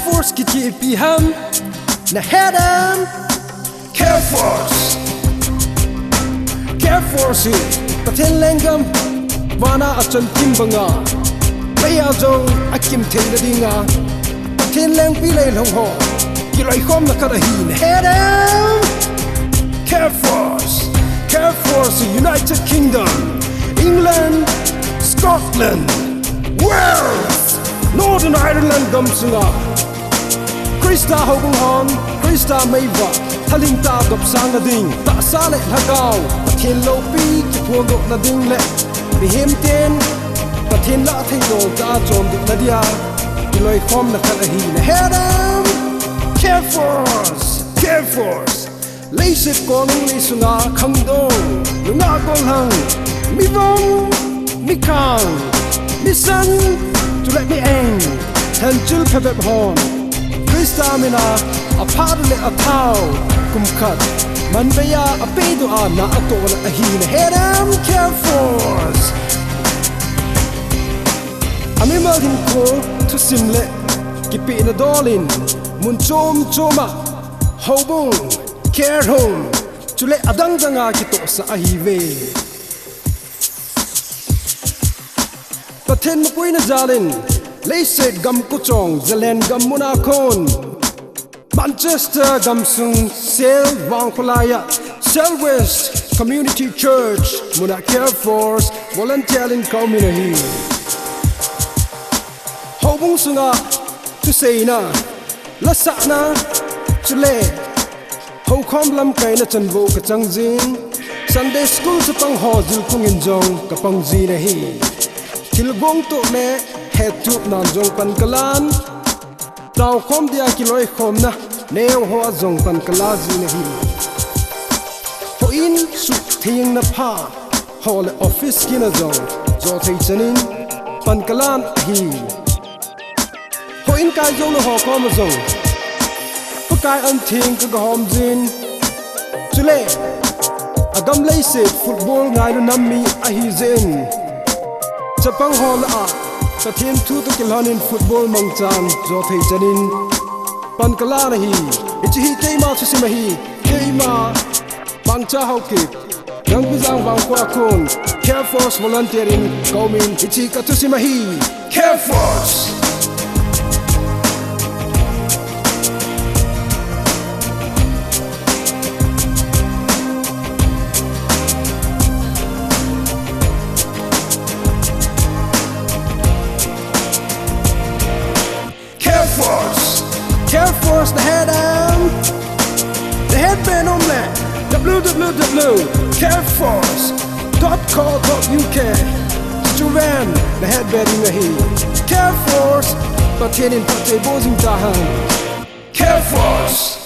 CAREFORCE ki GP ham nahet CAREFORCE CAREFORCE pathen lengam wana achan kim banga maya jong akim theina dinga pathen leng pi lei long ho ki loi khom na kara hi nahet CAREFORCE United Kingdom, England, Scotland, Wales, Northern Ireland gamsunga Krista hobung hon Krista meiwa thaling ta gop sang ading ta sa le lhakau pathen lo pi ki phuang gop na ding le mi hem ten pathen la thei do ta chom dik na dia ki loi khom na khala hi na hedam CAREFORCE Leisip konung lisunga khangdong lunga kolhang mi vong mi kang mi san to let me eng ten chil phebep hon Krista mina a padle a tau kumkhat man beya a pedo a na atona a hina hedam CAREFORCE Amimal him ko to simle kipi na dolin mun chom choma hobung care home chule adang danga ki to sa ahive pathen mapui na jalin leiset gam kuchong zalen gam muna khon Manchester gam sung sel wang kholaya West Community Church muna CAREFORCE volunteering community hobung sunga tu seina lasana chule Ho khom lam kai na chan vo ka chang jing Sunday school sa pang ho jil kung in jong ka pang ji na hi Til gong to me het tu nan jong pan kalan Tao khom dia ki loi khom na neo ho jong pan kala ji na hi Ho in su thing na pha ho le office ki na jong zo thei chanin pan kalan hi Ho in kai jong na ho khom jong Kai an thing ka gom jin chule agam lei se football ngai no nammi a hi zen chapang hol a pathen thu to kilhanin football mangchan zo thei chanin pan kala na hi ichi hi keima chu sima hi keima Mangcha hauki yang bizang bang kwa kon CAREFORCE volunteering kaumin ichi ka chu sima hi CAREFORCE CAREFORCE the headband on that www.careforce.co.uk Juven the headband in the heat CAREFORCE pathen in pate bozing tahan CAREFORCE